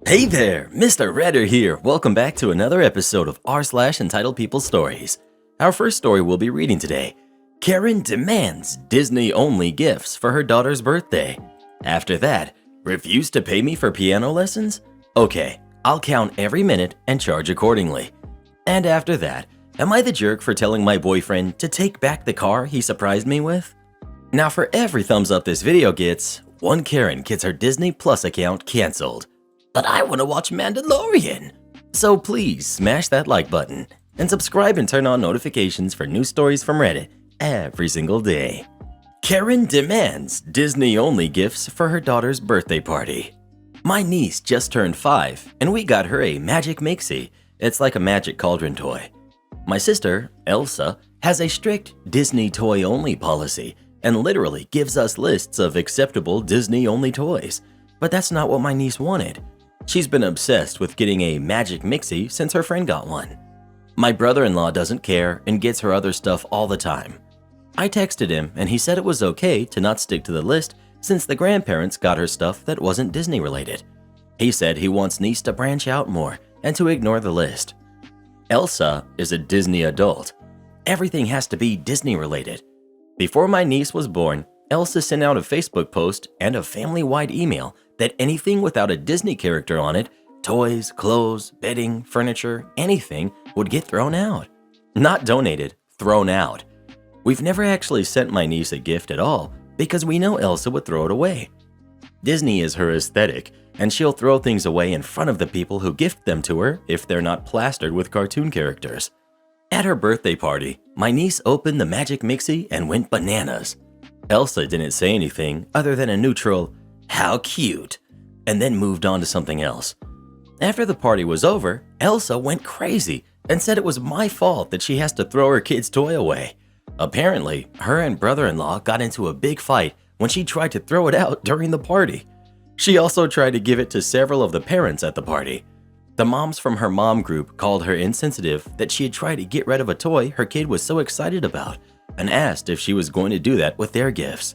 Hey there, Mr. Redder here. Welcome back to another episode of r/Entitled People Stories. Our first story we'll be reading today. Karen demands Disney-only gifts for her daughter's birthday. After that, refuse to pay me for piano lessons? Okay, I'll count every minute and charge accordingly. And after that, am I the jerk for telling my boyfriend to take back the car he surprised me with? Now for every thumbs up this video gets, one Karen gets her Disney Plus account canceled. But I want to watch Mandalorian. So please smash that like button and subscribe and turn on notifications for new stories from Reddit every single day. Karen demands Disney-only gifts for her daughter's birthday party. My niece just turned 5 and we got her a Magic Mixie. It's like a magic cauldron toy. My sister, Elsa, has a strict Disney toy-only policy and literally gives us lists of acceptable Disney-only toys. But that's not what my niece wanted. She's been obsessed with getting a Magic Mixie since her friend got one. My brother-in-law doesn't care and gets her other stuff all the time. I texted him and he said it was okay to not stick to the list since the grandparents got her stuff that wasn't Disney related. He said he wants niece to branch out more and to ignore the list. Elsa is a Disney adult. Everything has to be Disney related. Before my niece was born, Elsa sent out a Facebook post and a family-wide email that anything without a Disney character on it, toys, clothes, bedding, furniture, anything, would get thrown out. Not donated, thrown out. We've never actually sent my niece a gift at all because we know Elsa would throw it away. Disney is her aesthetic, and she'll throw things away in front of the people who gift them to her if they're not plastered with cartoon characters. At her birthday party, my niece opened the Magic Mixie and went bananas. Elsa didn't say anything other than a neutral, "How cute," and then moved on to something else. After the party was over, Elsa went crazy and said it was my fault that she has to throw her kid's toy away. Apparently, her and brother-in-law got into a big fight when she tried to throw it out during the party. She also tried to give it to several of the parents at the party. The moms from her mom group called her insensitive that she had tried to get rid of a toy her kid was so excited about and asked if she was going to do that with their gifts.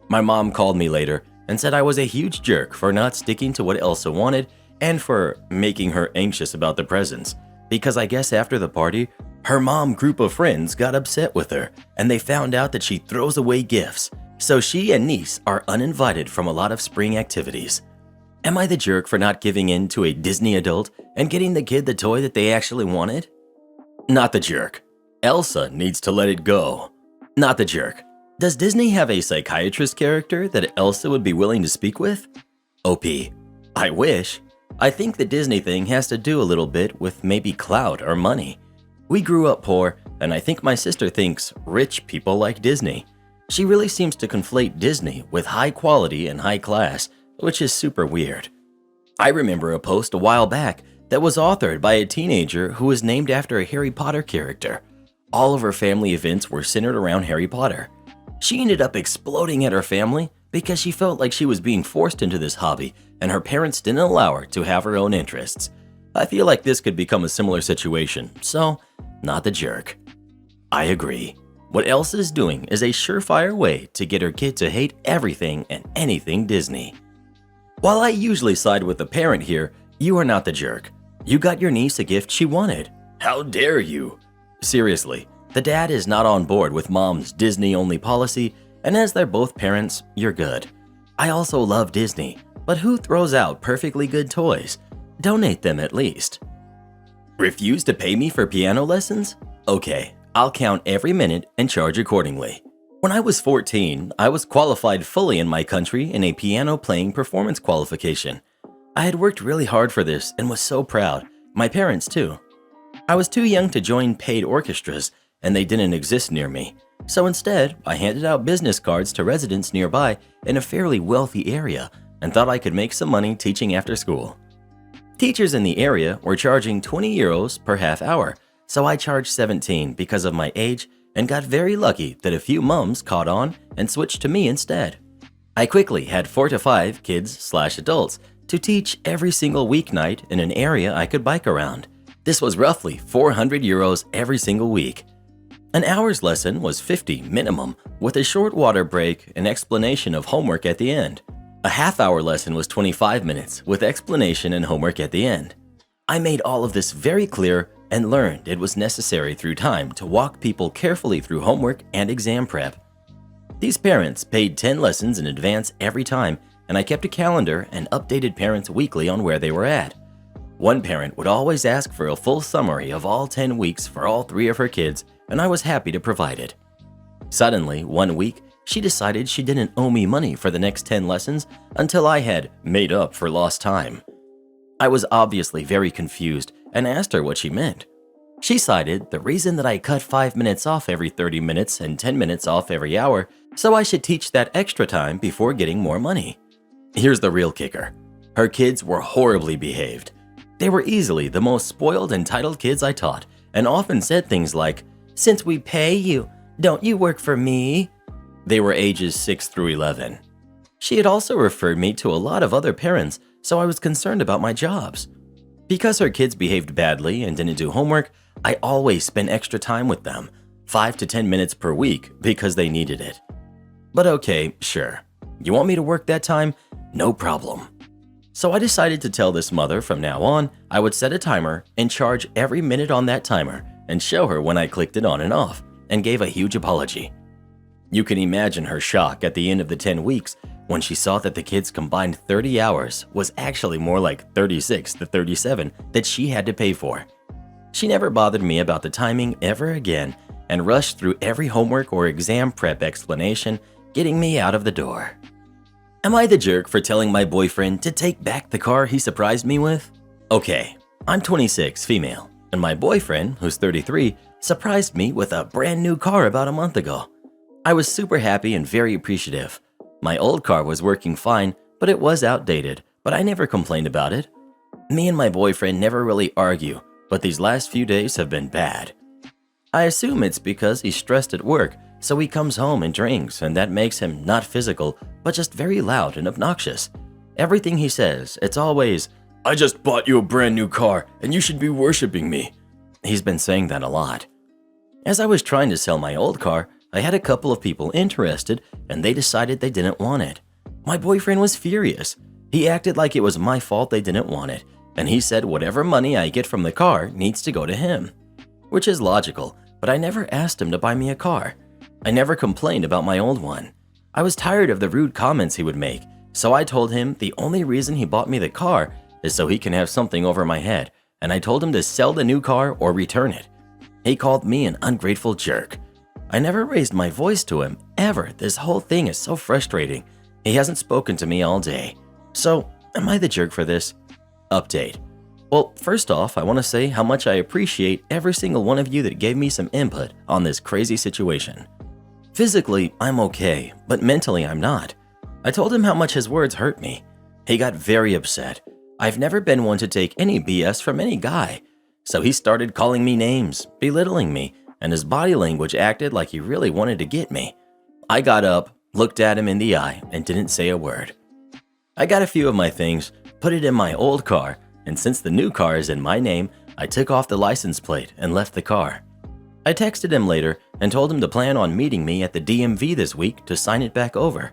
My mom called me later and said I was a huge jerk for not sticking to what Elsa wanted and for making her anxious about the presents, because I guess after the party, her mom group of friends got upset with her and they found out that she throws away gifts, so she and niece are uninvited from a lot of spring activities. Am I the jerk for not giving in to a Disney adult and getting the kid the toy that they actually wanted? Not the jerk. Elsa needs to let it go. Not the jerk. Does Disney have a psychiatrist character that Elsa would be willing to speak with? OP. I wish. I think the Disney thing has to do a little bit with maybe clout or money. We grew up poor, and I think my sister thinks rich people like Disney. She really seems to conflate Disney with high quality and high class, which is super weird. I remember a post a while back that was authored by a teenager who was named after a Harry Potter character. All of her family events were centered around Harry Potter. She ended up exploding at her family because she felt like she was being forced into this hobby and her parents didn't allow her to have her own interests. I feel like this could become a similar situation, so not the jerk. I agree. What Elsa is doing is a surefire way to get her kid to hate everything and anything Disney. While I usually side with the parent here, you are not the jerk. You got your niece a gift she wanted. How dare you? Seriously. The dad is not on board with mom's Disney-only policy, and as they're both parents, you're good. I also love Disney, but who throws out perfectly good toys? Donate them at least. Refuse to pay me for piano lessons? Okay, I'll count every minute and charge accordingly. When I was 14, I was qualified fully in my country in a piano playing performance qualification. I had worked really hard for this and was so proud, my parents too. I was too young to join paid orchestras, and they didn't exist near me. So instead, I handed out business cards to residents nearby in a fairly wealthy area and thought I could make some money teaching after school. Teachers in the area were charging 20 euros per half hour, so I charged 17 because of my age and got very lucky that a few mums caught on and switched to me instead. I quickly had 4 to 5 kids/adults to teach every single weeknight in an area I could bike around. This was roughly 400 euros every single week. An hour's lesson was 50 minimum, with a short water break and explanation of homework at the end. A half-hour lesson was 25 minutes with explanation and homework at the end. I made all of this very clear and learned it was necessary through time to walk people carefully through homework and exam prep. These parents paid 10 lessons in advance every time, and I kept a calendar and updated parents weekly on where they were at. One parent would always ask for a full summary of all 10 weeks for all 3 of her kids, and I was happy to provide it. Suddenly, one week, she decided she didn't owe me money for the next 10 lessons until I had made up for lost time. I was obviously very confused and asked her what she meant. She cited the reason that I cut 5 minutes off every 30 minutes and 10 minutes off every hour, so I should teach that extra time before getting more money. Here's the real kicker. Her kids were horribly behaved. They were easily the most spoiled, entitled kids I taught, and often said things like, "Since we pay you, don't you work for me?" They were ages 6 through 11. She had also referred me to a lot of other parents, so I was concerned about my jobs. Because her kids behaved badly and didn't do homework, I always spent extra time with them, 5 to 10 minutes per week, because they needed it. But okay, sure. You want me to work that time? No problem. So I decided to tell this mother from now on, I would set a timer and charge every minute on that timer and show her when I clicked it on and off, and gave a huge apology. You can imagine her shock at the end of the 10 weeks when she saw that the kids' combined 30 hours was actually more like 36 to 37 that she had to pay for. She never bothered me about the timing ever again and rushed through every homework or exam prep explanation, getting me out of the door. Am I the jerk for telling my boyfriend to take back the car he surprised me with? Okay, I'm 26, female, and my boyfriend, who's 33, surprised me with a brand new car about a month ago. I was super happy and very appreciative. My old car was working fine, but it was outdated, but I never complained about it. Me and my boyfriend never really argue, but these last few days have been bad. I assume it's because he's stressed at work, so he comes home and drinks, and that makes him not physical, but just very loud and obnoxious. Everything he says, it's always, "I just bought you a brand new car, and you should be worshiping me." He's been saying that a lot. As I was trying to sell my old car, I had a couple of people interested, and they decided they didn't want it. My boyfriend was furious. He acted like it was my fault they didn't want it, and he said whatever money I get from the car needs to go to him. Which is logical, but I never asked him to buy me a car. I never complained about my old one. I was tired of the rude comments he would make, so I told him the only reason he bought me the car is so he can have something over my head, and I told him to sell the new car or return it. He called me an ungrateful jerk. I never raised my voice to him, ever. This whole thing is so frustrating. He hasn't spoken to me all day. So, am I the jerk for this? Update. Well, first off, I want to say how much I appreciate every single one of you that gave me some input on this crazy situation. Physically, I'm okay, but mentally I'm not. I told him how much his words hurt me. He got very upset. I've never been one to take any BS from any guy. So he started calling me names, belittling me, and his body language acted like he really wanted to get me. I got up, looked at him in the eye, and didn't say a word. I got a few of my things, put it in my old car, and since the new car is in my name, I took off the license plate and left the car. I texted him later and told him to plan on meeting me at the DMV this week to sign it back over.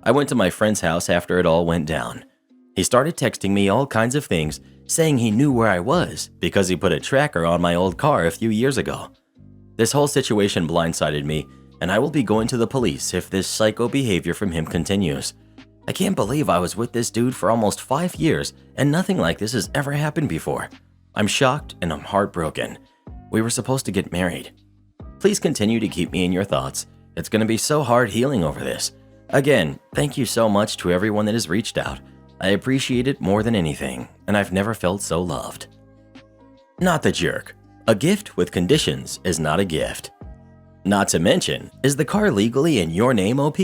I went to my friend's house after it all went down. He started texting me all kinds of things, saying he knew where I was because he put a tracker on my old car a few years ago. This whole situation blindsided me, and I will be going to the police if this psycho behavior from him continues. I can't believe I was with this dude for almost 5 years and nothing like this has ever happened before. I'm shocked and I'm heartbroken. We were supposed to get married. Please continue to keep me in your thoughts. It's going to be so hard healing over this. Again, thank you so much to everyone that has reached out. I appreciate it more than anything, and I've never felt so loved. Not the jerk. A gift with conditions is not a gift. Not to mention, is the car legally in your name, OP?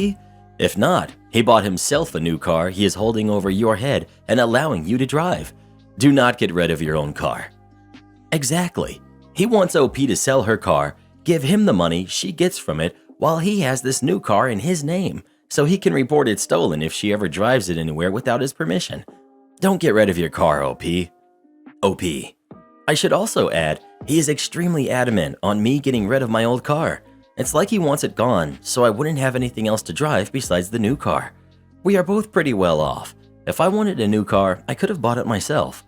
If not, he bought himself a new car he is holding over your head and allowing you to drive. Do not get rid of your own car. Exactly. He wants OP to sell her car, give him the money she gets from it while he has this new car in his name, so he can report it stolen if she ever drives it anywhere without his permission. Don't get rid of your car, OP. OP. I should also add, he is extremely adamant on me getting rid of my old car. It's like he wants it gone, so I wouldn't have anything else to drive besides the new car. We are both pretty well off. If I wanted a new car, I could have bought it myself.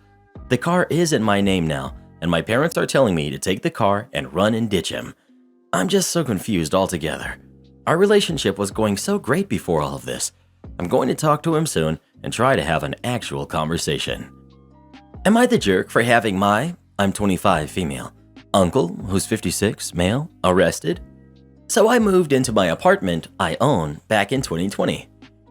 The car is in my name now, and my parents are telling me to take the car and run and ditch him. I'm just so confused altogether. Our relationship was going so great before all of this. I'm going to talk to him soon and try to have an actual conversation. Am I the jerk for having I'm 25, female, uncle, who's 56, male, arrested? So I moved into my apartment I own back in 2020.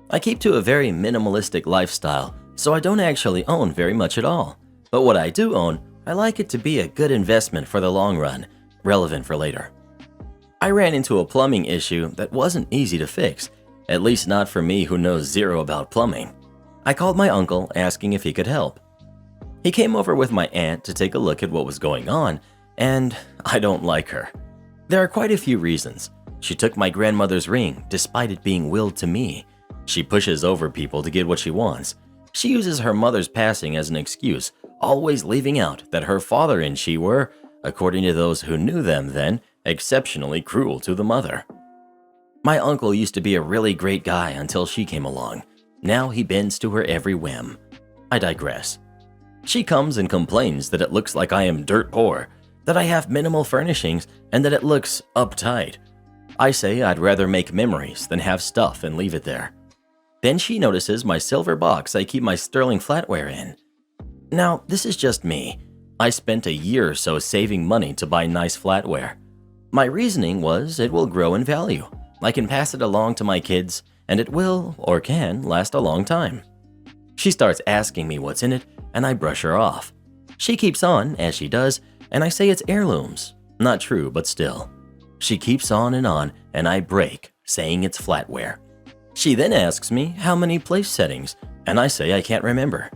I keep to a very minimalistic lifestyle, so I don't actually own very much at all. But what I do own, I like it to be a good investment for the long run, relevant for later. I ran into a plumbing issue that wasn't easy to fix, at least not for me who knows zero about plumbing. I called my uncle asking if he could help. He came over with my aunt to take a look at what was going on, and I don't like her. There are quite a few reasons. She took my grandmother's ring despite it being willed to me. She pushes over people to get what she wants. She uses her mother's passing as an excuse, always leaving out that her father and she were, according to those who knew them then, exceptionally cruel to the mother. My uncle used to be a really great guy until she came along. Now he bends to her every whim. I digress. She comes and complains that it looks like I am dirt poor, that I have minimal furnishings, and that it looks uptight. I say I'd rather make memories than have stuff and leave it there. Then she notices my silver box I keep my sterling flatware in. Now, this is just me. I spent a year or so saving money to buy nice flatware. My reasoning was it will grow in value. I can pass it along to my kids, and it will, or can, last a long time. She starts asking me what's in it, and I brush her off. She keeps on, as she does, and I say it's heirlooms. Not true, but still. She keeps on, and I break, saying it's flatware. She then asks me how many place settings, and I say I can't remember.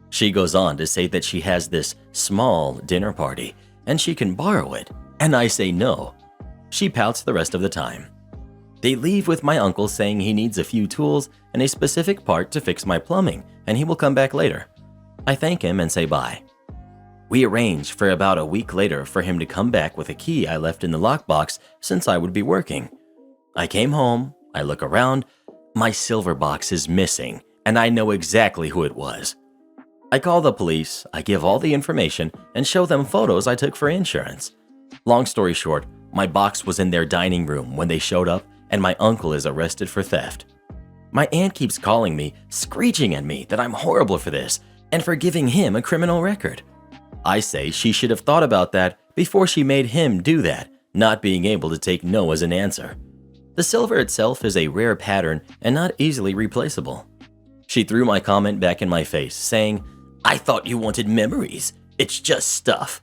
She goes on to say that she has this small dinner party, and she can borrow it, and I say no. She pouts the rest of the time. They leave with my uncle saying he needs a few tools and a specific part to fix my plumbing, and he will come back later. I thank him and say bye. We arrange for about a week later for him to come back with a key I left in the lockbox since I would be working. I came home, I look around, my silver box is missing, and I know exactly who it was. I call the police, I give all the information, and show them photos I took for insurance. Long story short, my box was in their dining room when they showed up, and my uncle is arrested for theft. My aunt keeps calling me, screeching at me that I'm horrible for this, and for giving him a criminal record. I say she should have thought about that before she made him do that, not being able to take no as an answer. The silver itself is a rare pattern and not easily replaceable. She threw my comment back in my face, saying, "I thought you wanted memories. It's just stuff."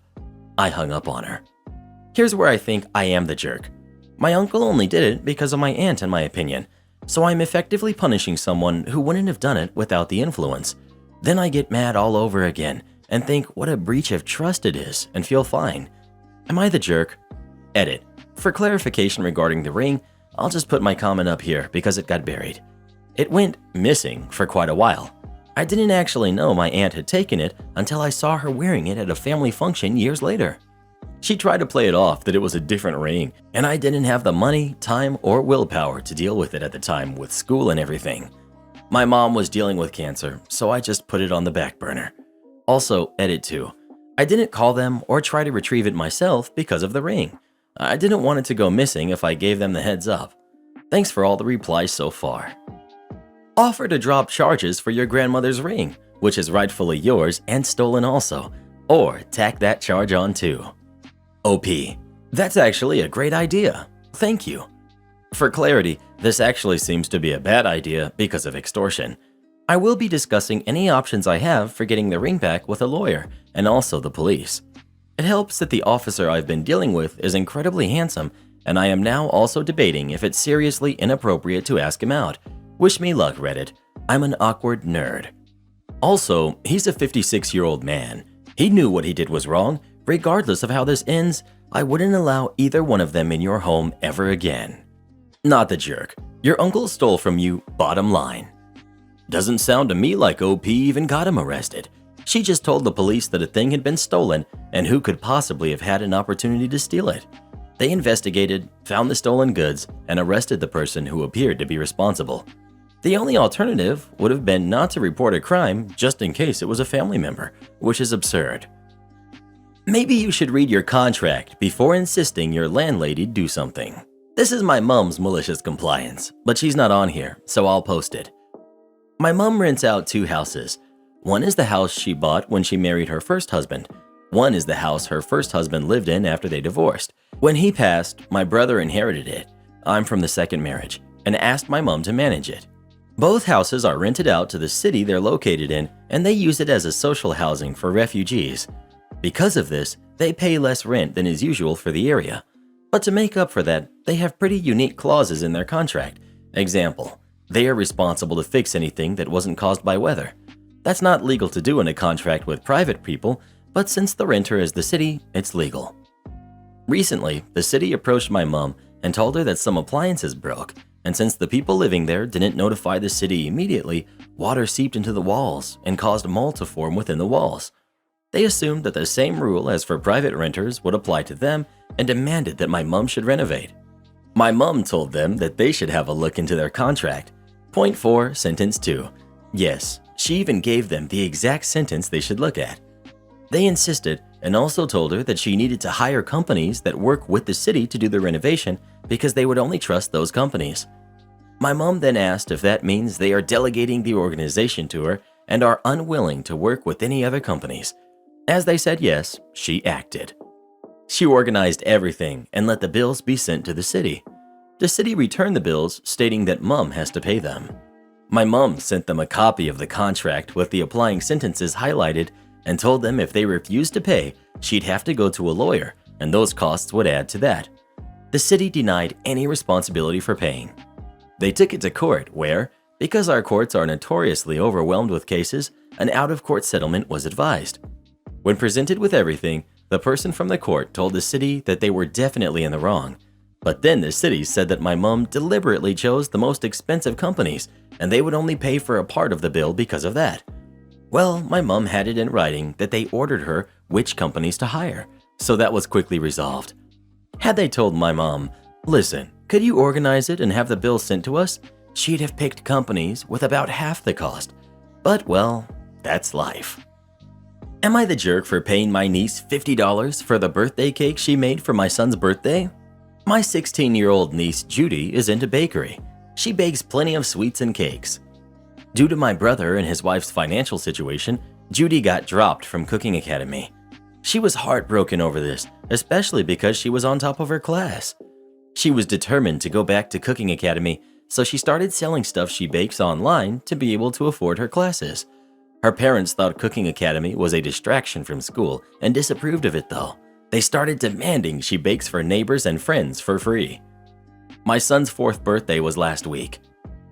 I hung up on her. Here's where I think I am the jerk. My uncle only did it because of my aunt in my opinion, so I'm effectively punishing someone who wouldn't have done it without the influence. Then I get mad all over again and think what a breach of trust it is and feel fine. Am I the jerk? Edit. For clarification regarding the ring, I'll just put my comment up here because it got buried. It went missing for quite a while. I didn't actually know my aunt had taken it until I saw her wearing it at a family function years later. She tried to play it off that it was a different ring, and I didn't have the money, time, or willpower to deal with it at the time with school and everything. My mom was dealing with cancer, so I just put it on the back burner. Also, edit 2. I didn't call them or try to retrieve it myself because of the ring. I didn't want it to go missing if I gave them the heads up. Thanks for all the replies so far. Offer to drop charges for your grandmother's ring, which is rightfully yours and stolen also, or tack that charge on too. OP. That's actually a great idea. Thank you. For clarity, this actually seems to be a bad idea because of extortion. I will be discussing any options I have for getting the ring back with a lawyer and also the police. It helps that the officer I've been dealing with is incredibly handsome, and I am now also debating if it's seriously inappropriate to ask him out. Wish me luck, Reddit. I'm an awkward nerd. Also, he's a 56-year-old man. He knew what he did was wrong. Regardless of how this ends, I wouldn't allow either one of them in your home ever again. Not the jerk. Your uncle stole from you, bottom line. Doesn't sound to me like OP even got him arrested. She just told the police that a thing had been stolen and who could possibly have had an opportunity to steal it. They investigated, found the stolen goods, and arrested the person who appeared to be responsible. The only alternative would have been not to report a crime just in case it was a family member, which is absurd. Maybe you should read your contract before insisting your landlady do something. This is my mom's malicious compliance, but she's not on here, so I'll post it. My mom rents out 2 houses. One is the house she bought when she married her first husband. One is the house her first husband lived in after they divorced. When he passed, my brother inherited it. I'm from the second marriage, and asked my mom to manage it. Both houses are rented out to the city they're located in, and they use it as a social housing for refugees. Because of this, they pay less rent than is usual for the area. But to make up for that, they have pretty unique clauses in their contract. Example, they are responsible to fix anything that wasn't caused by weather. That's not legal to do in a contract with private people, but since the renter is the city, it's legal. Recently, the city approached my mom and told her that some appliances broke, and since the people living there didn't notify the city immediately, water seeped into the walls and caused mold to form within the walls. They assumed that the same rule as for private renters would apply to them and demanded that my mom should renovate. My mom told them that they should have a look into their contract. Point 4, sentence 2. Yes, she even gave them the exact sentence they should look at. They insisted and also told her that she needed to hire companies that work with the city to do the renovation because they would only trust those companies. My mom then asked if that means they are delegating the organization to her and are unwilling to work with any other companies. As they said yes, she acted. She organized everything and let the bills be sent to the city. The city returned the bills, stating that mom has to pay them. My mom sent them a copy of the contract with the applying sentences highlighted and told them if they refused to pay, she'd have to go to a lawyer, and those costs would add to that. The city denied any responsibility for paying. They took it to court where, because our courts are notoriously overwhelmed with cases, an out-of-court settlement was advised. When presented with everything, the person from the court told the city that they were definitely in the wrong. But then the city said that my mom deliberately chose the most expensive companies, and they would only pay for a part of the bill because of that. Well, my mom had it in writing that they ordered her which companies to hire, so that was quickly resolved. Had they told my mom, "Listen, could you organize it and have the bill sent to us?" she'd have picked companies with about half the cost. But well, that's life. Am I the jerk for paying my niece $50 for the birthday cake she made for my son's birthday? My 16-year-old niece Judy is into bakery. She bakes plenty of sweets and cakes. Due to my brother and his wife's financial situation, Judy got dropped from Cooking Academy. She was heartbroken over this, especially because she was on top of her class. She was determined to go back to Cooking Academy, so she started selling stuff she bakes online to be able to afford her classes. Her parents thought Cooking Academy was a distraction from school and disapproved of it though. They started demanding she bakes for neighbors and friends for free. My son's 4th birthday was last week.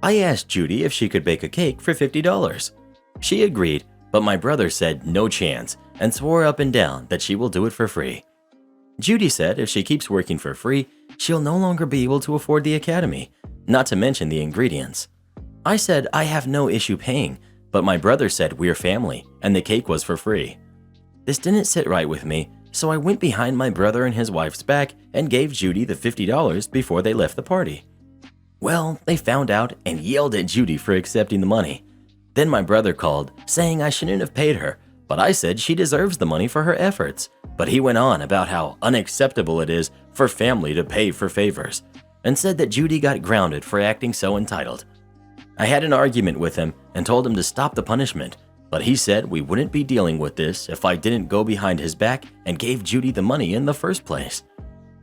I asked Judy if she could bake a cake for $50. She agreed, but my brother said no chance and swore up and down that she will do it for free. Judy said if she keeps working for free, she'll no longer be able to afford the academy, not to mention the ingredients. I said I have no issue paying, but my brother said we're family and the cake was for free. This didn't sit right with me, so I went behind my brother and his wife's back and gave Judy the $50 before they left the party. Well, they found out and yelled at Judy for accepting the money. Then my brother called, saying I shouldn't have paid her, but I said she deserves the money for her efforts. But he went on about how unacceptable it is for family to pay for favors, and said that Judy got grounded for acting so entitled. I had an argument with him and told him to stop the punishment, but he said we wouldn't be dealing with this if I didn't go behind his back and gave Judy the money in the first place.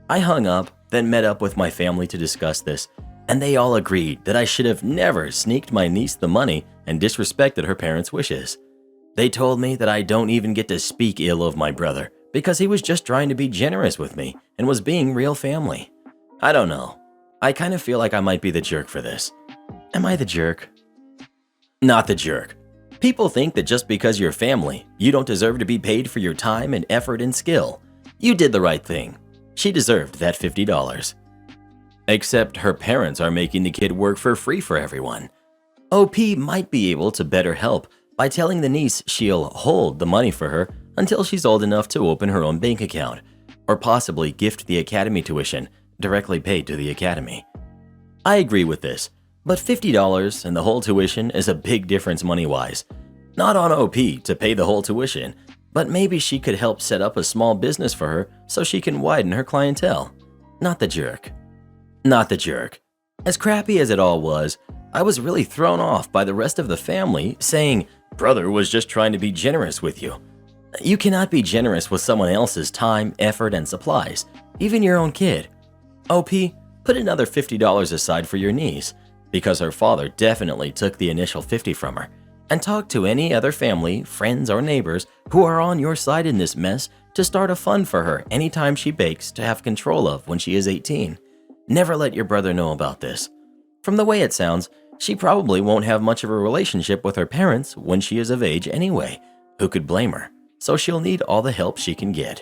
I hung up, then met up with my family to discuss this, and they all agreed that I should have never sneaked my niece the money and disrespected her parents' wishes. They told me that I don't even get to speak ill of my brother because he was just trying to be generous with me and was being real family. I don't know. I kind of feel like I might be the jerk for this. Am I the jerk? Not the jerk. People think that just because you're family, you don't deserve to be paid for your time and effort and skill. You did the right thing. She deserved that $50. Except her parents are making the kid work for free for everyone. OP might be able to better help by telling the niece she'll hold the money for her until she's old enough to open her own bank account, or possibly gift the academy tuition directly paid to the academy. I agree with this, But $50 and the whole tuition is a big difference money-wise. Not on OP to pay the whole tuition, but maybe she could help set up a small business for her so she can widen her clientele. Not the jerk. Not the jerk. As crappy as it all was, I was really thrown off by the rest of the family saying, "Brother was just trying to be generous with you." You cannot be generous with someone else's time, effort, and supplies, even your own kid. OP, put another $50 aside for your niece, because her father definitely took the initial $50 from her, and talk to any other family, friends, or neighbors who are on your side in this mess to start a fund for her anytime she bakes to have control of when she is 18. Never let your brother know about this. From the way it sounds, she probably won't have much of a relationship with her parents when she is of age anyway. Who could blame her? So she'll need all the help she can get.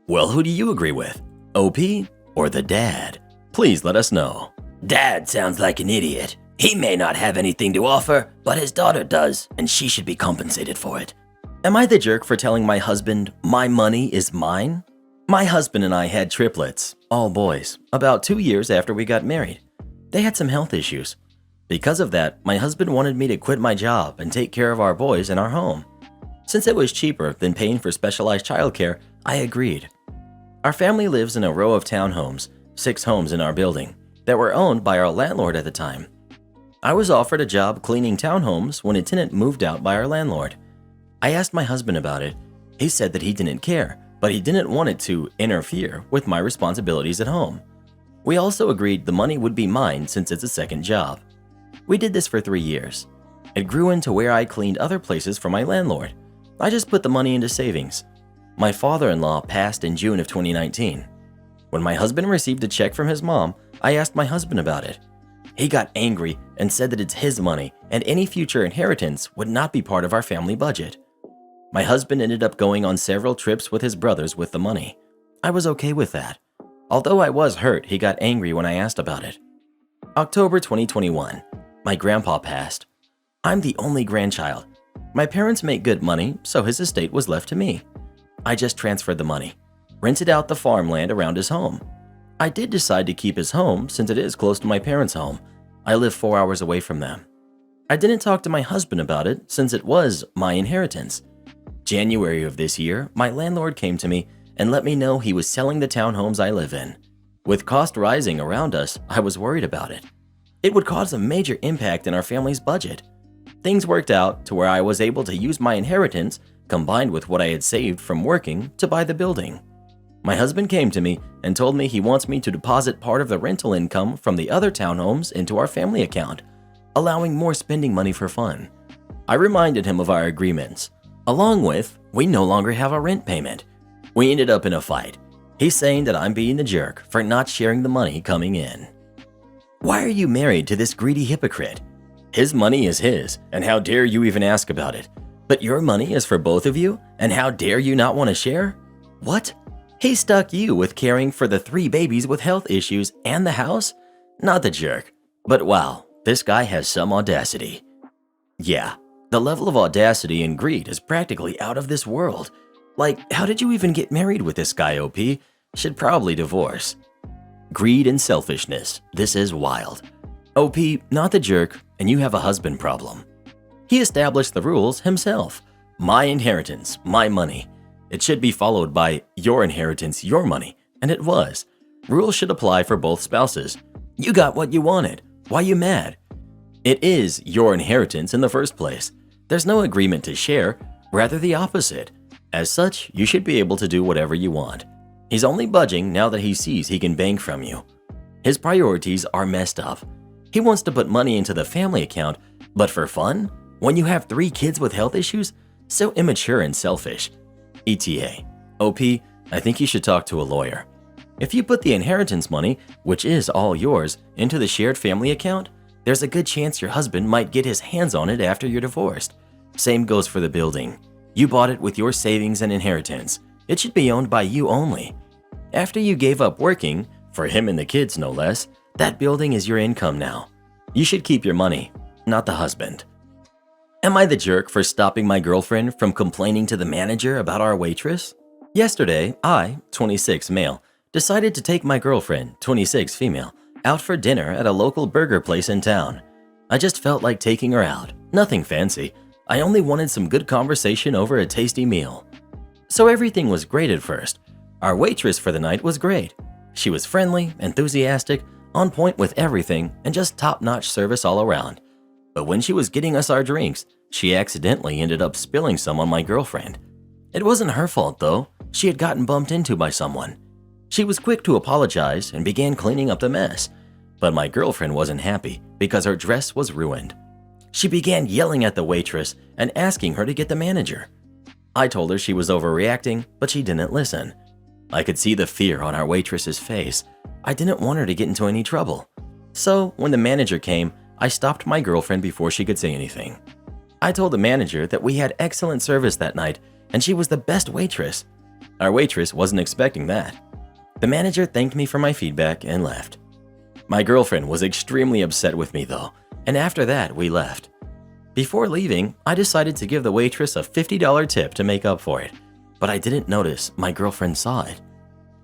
Well, who do you agree with? OP or the dad? Please let us know. Dad sounds like an idiot. He may not have anything to offer, but his daughter does, and she should be compensated for it. Am I the jerk for telling my husband my money is mine? My husband and I had triplets, all boys, about 2 years after we got married. They had some health issues. Because of that, my husband wanted me to quit my job and take care of our boys in our home. Since it was cheaper than paying for specialized childcare, I agreed. Our family lives in a row of townhomes, 6 homes in our building, that were owned by our landlord at the time. I was offered a job cleaning townhomes when a tenant moved out by our landlord. I asked my husband about it. He said that he didn't care, but he didn't want it to interfere with my responsibilities at home. We also agreed the money would be mine since it's a second job. We did this for 3 years. It grew into where I cleaned other places for my landlord. I just put the money into savings. My father-in-law passed in June of 2019. When my husband received a check from his mom, I asked my husband about it. He got angry and said that it's his money and any future inheritance would not be part of our family budget. My husband ended up going on several trips with his brothers with the money. I was okay with that. Although I was hurt, he got angry when I asked about it. October 2021. My grandpa passed. I'm the only grandchild. My parents make good money, so his estate was left to me. I just transferred the money, rented out the farmland around his home. I did decide to keep his home since it is close to my parents' home. I live 4 hours away from them. I didn't talk to my husband about it since it was my inheritance. January of this year, my landlord came to me and let me know he was selling the townhomes I live in. With cost rising around us, I was worried about it. It would cause a major impact in our family's budget. Things worked out to where I was able to use my inheritance combined with what I had saved from working to buy the building. My husband came to me and told me he wants me to deposit part of the rental income from the other townhomes into our family account, allowing more spending money for fun. I reminded him of our agreements. Along with, we no longer have a rent payment. We ended up in a fight. He's saying that I'm being the jerk for not sharing the money coming in. Why are you married to this greedy hypocrite? His money is his, and how dare you even ask about it? But your money is for both of you, and how dare you not want to share? What? He stuck you with caring for the 3 babies with health issues and the house? Not the jerk. But wow, this guy has some audacity. Yeah, the level of audacity and greed is practically out of this world. Like, how did you even get married with this guy, OP? Should probably divorce. Greed and selfishness. This is wild. OP, not the jerk, and you have a husband problem. He established the rules himself. My inheritance, my money. It should be followed by your inheritance, your money, and it was. Rules should apply for both spouses. You got what you wanted. Why you mad? It is your inheritance in the first place. There's no agreement to share, rather the opposite. As such, you should be able to do whatever you want. He's only budging now that he sees he can bank from you. His priorities are messed up. He wants to put money into the family account, but for fun? When you have 3 kids with health issues? So immature and selfish. ETA. OP, I think you should talk to a lawyer. If you put the inheritance money, which is all yours, into the shared family account, there's a good chance your husband might get his hands on it after you're divorced. Same goes for the building. You bought it with your savings and inheritance. It should be owned by you only. After you gave up working, for him and the kids no less, that building is your income now. You should keep your money, not the husband. Am I the jerk for stopping my girlfriend from complaining to the manager about our waitress? Yesterday, I, 26 male, decided to take my girlfriend, 26 female, out for dinner at a local burger place in town. I just felt like taking her out. Nothing fancy. I only wanted some good conversation over a tasty meal. So everything was great at first. Our waitress for the night was great. She was friendly, enthusiastic, on point with everything, and just top-notch service all around. But when she was getting us our drinks, she accidentally ended up spilling some on my girlfriend. It wasn't her fault though. She had gotten bumped into by someone. She was quick to apologize and began cleaning up the mess. But my girlfriend wasn't happy because her dress was ruined. She began yelling at the waitress and asking her to get the manager. I told her she was overreacting, but she didn't listen. I could see the fear on our waitress's face. I didn't want her to get into any trouble. So when the manager came, I stopped my girlfriend before she could say anything. I told the manager that we had excellent service that night and she was the best waitress. Our waitress wasn't expecting that. The manager thanked me for my feedback and left. My girlfriend was extremely upset with me though, and after that we left. Before leaving, I decided to give the waitress a $50 tip to make up for it, but I didn't notice my girlfriend saw it.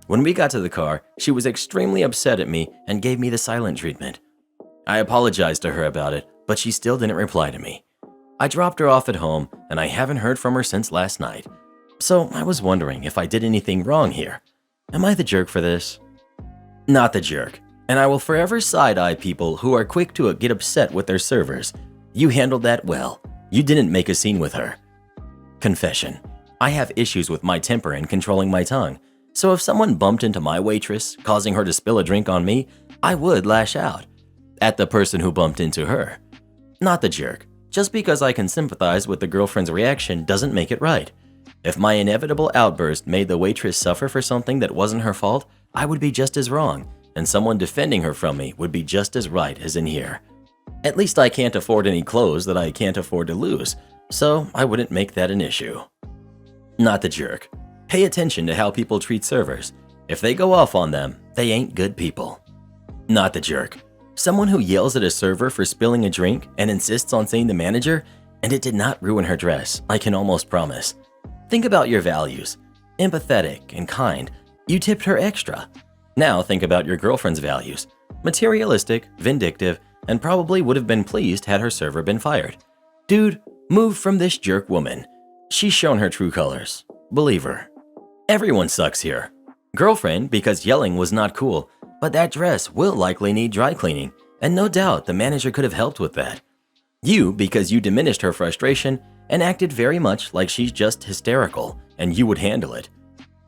When we got to the car, she was extremely upset at me and gave me the silent treatment. I apologized to her about it, but she still didn't reply to me. I dropped her off at home and I haven't heard from her since last night. So I was wondering if I did anything wrong here. Am I the jerk for this? Not the jerk, and I will forever side-eye people who are quick to get upset with their servers. You handled that well. You didn't make a scene with her. Confession. I have issues with my temper and controlling my tongue, so if someone bumped into my waitress, causing her to spill a drink on me, I would lash out at the person who bumped into her. Not the jerk. Just because I can sympathize with the girlfriend's reaction doesn't make it right. If my inevitable outburst made the waitress suffer for something that wasn't her fault, I would be just as wrong, and someone defending her from me would be just as right as in here. At least I can't afford any clothes that I can't afford to lose, so I wouldn't make that an issue. Not the jerk. Pay attention to how people treat servers. If they go off on them, they ain't good people. Not the jerk. Someone who yells at a server for spilling a drink and insists on seeing the manager, and it did not ruin her dress, I can almost promise. Think about your values. Empathetic and kind. You tipped her extra. Now think about your girlfriend's values. Materialistic, vindictive, and probably would have been pleased had her server been fired. Dude, move from this jerk woman. She's shown her true colors. Believe her. Everyone sucks here. Girlfriend, because yelling was not cool, but that dress will likely need dry cleaning, and no doubt the manager could have helped with that. You, because you diminished her frustration and acted very much like she's just hysterical and you would handle it.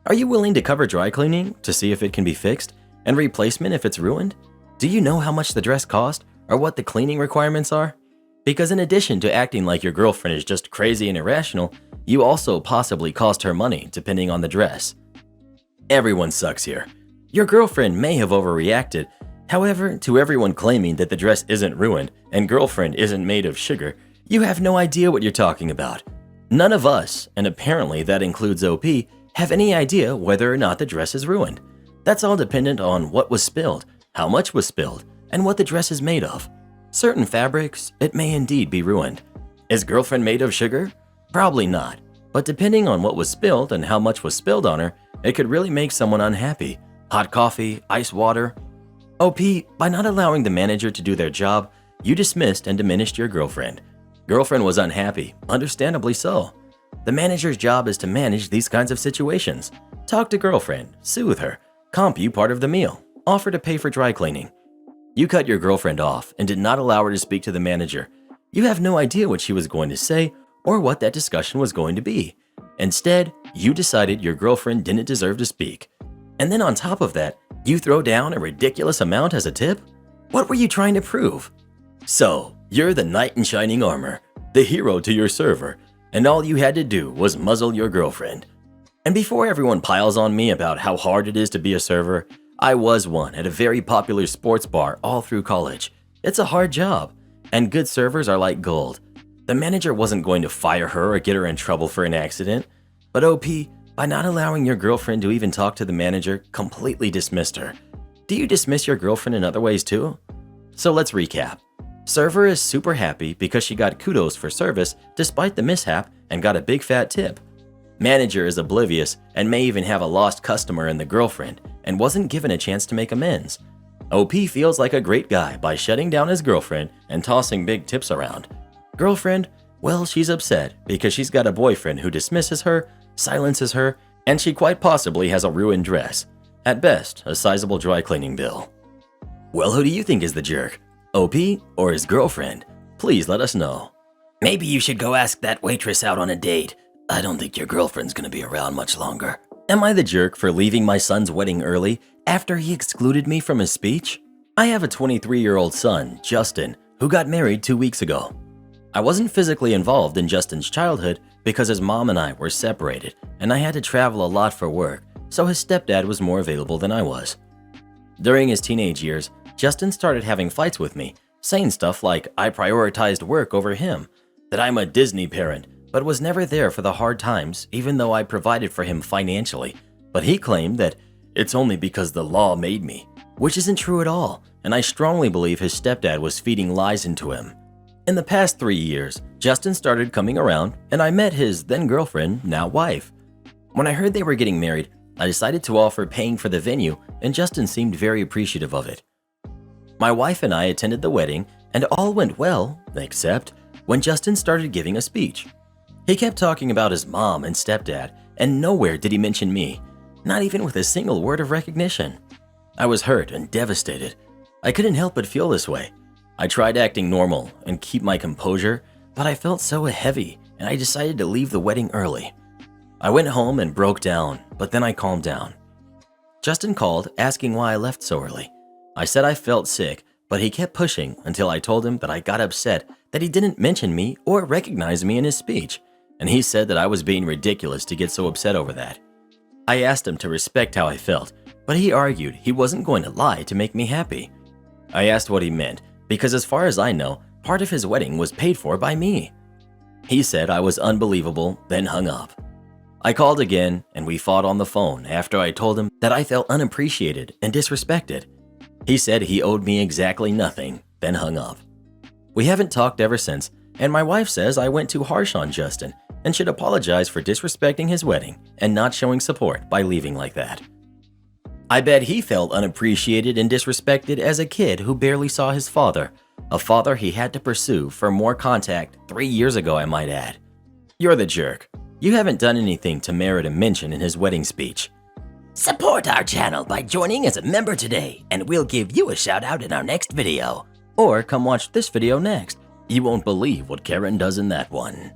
Are you willing to cover dry cleaning to see if it can be fixed and replacement if it's ruined? Do you know how much the dress cost or what the cleaning requirements are? Because in addition to acting like your girlfriend is just crazy and irrational, you also possibly cost her money depending on the dress. Everyone sucks here. Your girlfriend may have overreacted. However, to everyone claiming that the dress isn't ruined and girlfriend isn't made of sugar, you have no idea what you're talking about. None of us, and apparently that includes OP, have any idea whether or not the dress is ruined. That's all dependent on what was spilled, how much was spilled, and what the dress is made of. Certain fabrics, it may indeed be ruined. Is girlfriend made of sugar? Probably not, but depending on what was spilled and how much was spilled on her, it could really make someone unhappy. Hot coffee, ice water. OP, by not allowing the manager to do their job, you dismissed and diminished your girlfriend. Girlfriend was unhappy, understandably so. The manager's job is to manage these kinds of situations. Talk to girlfriend, soothe her, comp you part of the meal, offer to pay for dry cleaning. You cut your girlfriend off and did not allow her to speak to the manager. You have no idea what she was going to say or what that discussion was going to be. Instead, you decided your girlfriend didn't deserve to speak. And then on top of that, you throw down a ridiculous amount as a tip? What were you trying to prove? So, you're the knight in shining armor, the hero to your server, and all you had to do was muzzle your girlfriend. And before everyone piles on me about how hard it is to be a server, I was one at a very popular sports bar all through college. It's a hard job, and good servers are like gold. The manager wasn't going to fire her or get her in trouble for an accident, but OP, by not allowing your girlfriend to even talk to the manager, completely dismissed her. Do you dismiss your girlfriend in other ways too? So let's recap. Server is super happy because she got kudos for service despite the mishap and got a big fat tip. Manager is oblivious and may even have a lost customer in the girlfriend and wasn't given a chance to make amends. OP feels like a great guy by shutting down his girlfriend and tossing big tips around. Girlfriend? Well, she's upset because she's got a boyfriend who dismisses her, silences her, and she quite possibly has a ruined dress. At best, a sizable dry cleaning bill. Well, who do you think is the jerk? OP or his girlfriend? Please let us know. Maybe you should go ask that waitress out on a date. I don't think your girlfriend's gonna be around much longer. Am I the jerk for leaving my son's wedding early after he excluded me from his speech? I have a 23-year-old son, Justin, who got married 2 weeks ago. I wasn't physically involved in Justin's childhood because his mom and I were separated and I had to travel a lot for work, so his stepdad was more available than I was. During his teenage years, Justin started having fights with me, saying stuff like I prioritized work over him, that I'm a Disney parent, but was never there for the hard times even though I provided for him financially. But he claimed that it's only because the law made me, which isn't true at all, and I strongly believe his stepdad was feeding lies into him. In the past 3 years, Justin started coming around and I met his then girlfriend, now wife. When I heard they were getting married, I decided to offer paying for the venue and Justin seemed very appreciative of it. My wife and I attended the wedding and all went well, except when Justin started giving a speech. He kept talking about his mom and stepdad and nowhere did he mention me, not even with a single word of recognition. I was hurt and devastated. I couldn't help but feel this way. I tried acting normal and keep my composure, but I felt so heavy and I decided to leave the wedding early. I went home and broke down, but then I calmed down. Justin called asking why I left so early. I said I felt sick, but he kept pushing until I told him that I got upset that he didn't mention me or recognize me in his speech, and he said that I was being ridiculous to get so upset over that. I asked him to respect how I felt, but he argued he wasn't going to lie to make me happy. I asked what he meant, because as far as I know, part of his wedding was paid for by me. He said I was unbelievable, then hung up. I called again and we fought on the phone after I told him that I felt unappreciated and disrespected. He said he owed me exactly nothing, then hung up. We haven't talked ever since, and my wife says I went too harsh on Justin and should apologize for disrespecting his wedding and not showing support by leaving like that. I bet he felt unappreciated and disrespected as a kid who barely saw his father, a father he had to pursue for more contact 3 years ago, I might add. You're the jerk. You haven't done anything to merit a mention in his wedding speech. Support our channel by joining as a member today, and we'll give you a shout out in our next video. Or come watch this video next. You won't believe what Karen does in that one.